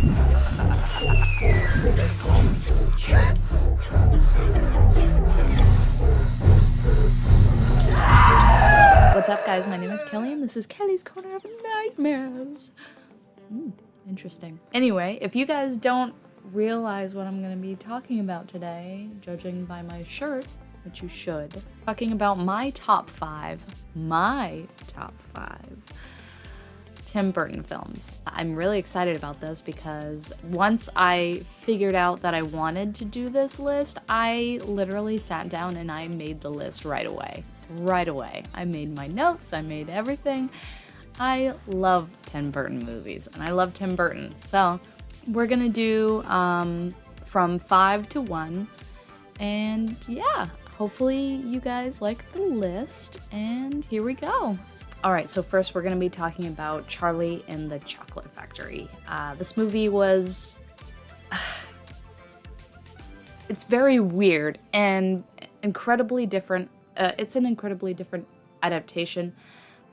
What's up, guys? My name is Kelly, and this is Kelly's Corner of Nightmares. Interesting. Anyway, if you guys don't realize what I'm going to be talking about today, judging by my shirt, which you should, talking about my top five Tim Burton films. I'm really excited about this because once I figured out that I wanted to do this list, I literally sat down and I made the list right away. I made my notes, I made everything. I love Tim Burton movies and I love Tim Burton. So we're gonna do from 5 to 1. And yeah, hopefully you guys like the list, and here we go. All right, so first we're gonna be talking about Charlie and the Chocolate Factory. This movie was, it's very weird and incredibly different. It's an incredibly different adaptation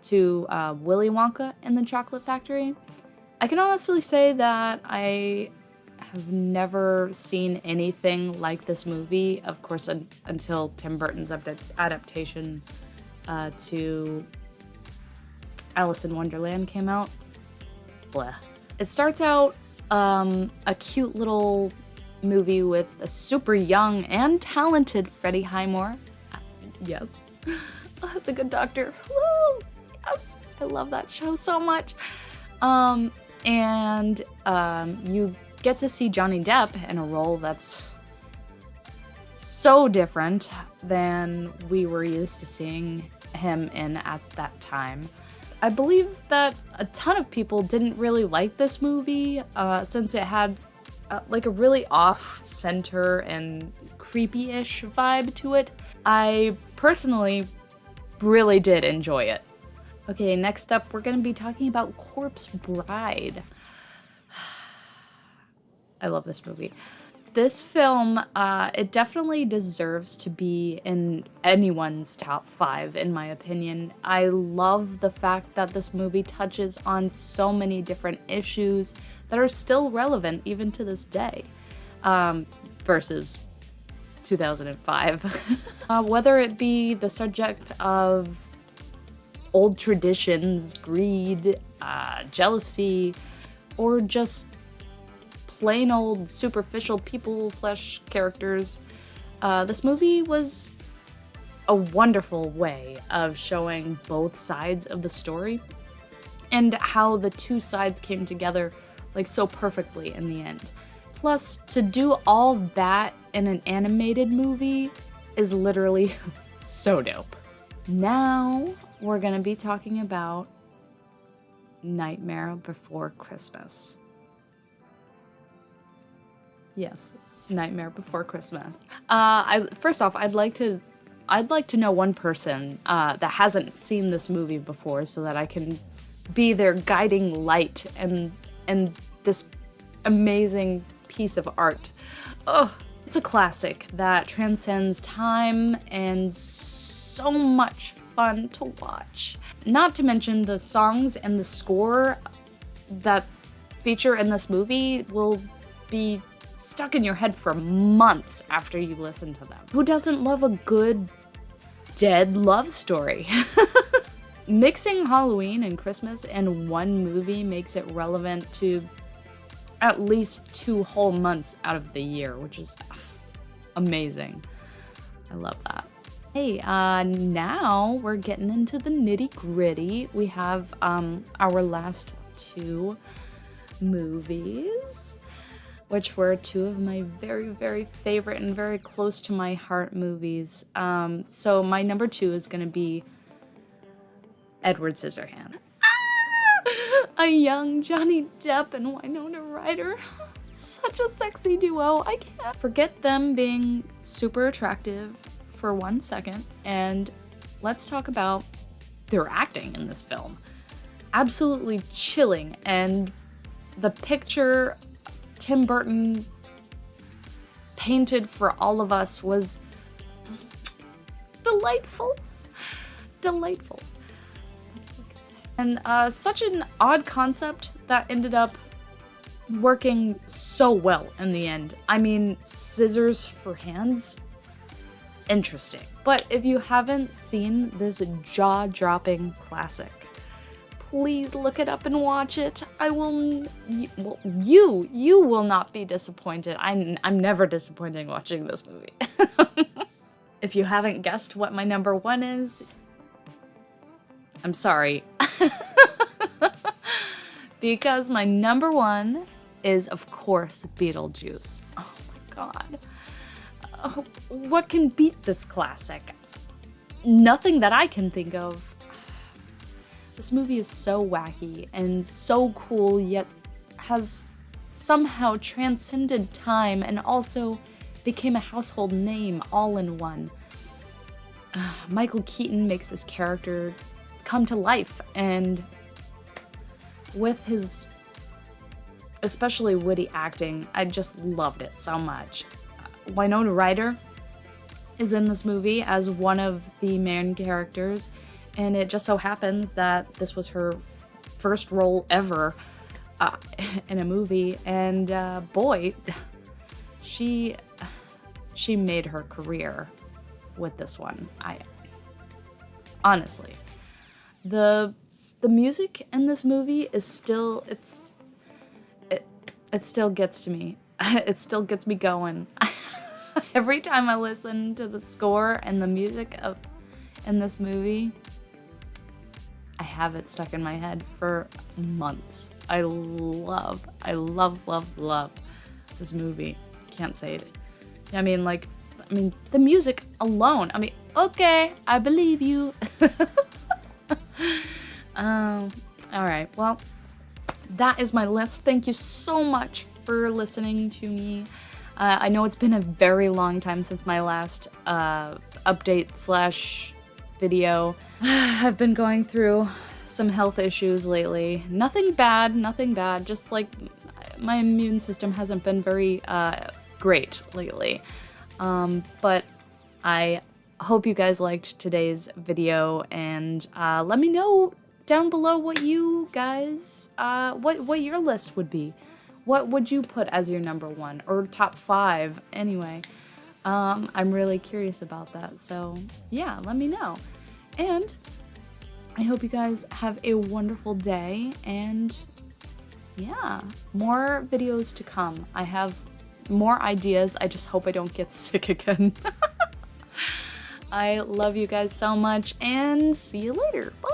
to Willy Wonka and the Chocolate Factory. I can honestly say that I have never seen anything like this movie, of course, until Tim Burton's adaptation to Alice in Wonderland came out. Blah. It starts out a cute little movie with a super young and talented Freddie Highmore. Yes. The Good Doctor. Woo! Yes! I love that show so much. You get to see Johnny Depp in a role that's so different than we were used to seeing him in at that time. I believe that a ton of people didn't really like this movie since it had like a really off-center and creepy-ish vibe to it. I personally really did enjoy it. Okay, next up we're going to be talking about Corpse Bride. I love this movie. This film, it definitely deserves to be in anyone's top 5, in my opinion. I love the fact that this movie touches on so many different issues that are still relevant even to this day, versus 2005. Whether it be the subject of old traditions, greed, jealousy, or just plain old superficial people / characters, this movie was a wonderful way of showing both sides of the story and how the two sides came together like so perfectly in the end. Plus, to do all that in an animated movie is literally so dope. Now we're gonna be talking about Nightmare Before Christmas. Yes, Nightmare Before Christmas. First off, I'd like to know one person that hasn't seen this movie before, so that I can be their guiding light and this amazing piece of art. Oh, it's a classic that transcends time and so much fun to watch. Not to mention the songs and the score that feature in this movie will be stuck in your head for months after you listen to them. Who doesn't love a good dead love story? Mixing Halloween and Christmas in one movie makes it relevant to at least 2 whole months out of the year, which is amazing. I love that. Hey, now we're getting into the nitty-gritty. We have our last 2 movies, which were 2 of my very, very favorite and very close to my heart movies. So my number 2 is gonna be Edward Scissorhands. A young Johnny Depp and Winona Ryder. Such a sexy duo. I can't forget them being super attractive for 1 second, and let's talk about their acting in this film. Absolutely chilling, and the picture Tim Burton painted for all of us was delightful. Delightful. And such an odd concept that ended up working so well in the end. I mean, scissors for hands, interesting. But if you haven't seen this jaw-dropping classic, please look it up and watch it. Well, you will not be disappointed. I'm never disappointed watching this movie. If you haven't guessed what my number 1 is, I'm sorry. Because my number 1 is, of course, Beetlejuice. Oh my god. What can beat this classic? Nothing that I can think of. This movie is so wacky and so cool, yet has somehow transcended time and also became a household name all in one. Michael Keaton makes this character come to life, and with his especially witty acting, I just loved it so much. Winona Ryder is in this movie as one of the main characters, and it just so happens that this was her first role ever in a movie, and boy, she made her career with this one. Honestly, the music in this movie is still it still gets to me. It still gets me going. Every time I listen to the score and the music in this movie, I have it stuck in my head for months. I love this movie. Can't say it. I mean, the music alone. I mean, okay, I believe you. All right, well, that is my list. Thank you so much for listening to me. I know it's been a very long time since my last update / video. I've been going through some health issues lately. Nothing bad, just like my immune system hasn't been very great lately. But I hope you guys liked today's video, and let me know down below what you guys, what your list would be. What would you put as your number 1 or top 5 anyway? I'm really curious about that, so yeah, let me know. And I hope you guys have a wonderful day, and yeah, more videos to come. I have more ideas. I just hope I don't get sick again. I love you guys so much, and see you later. Bye!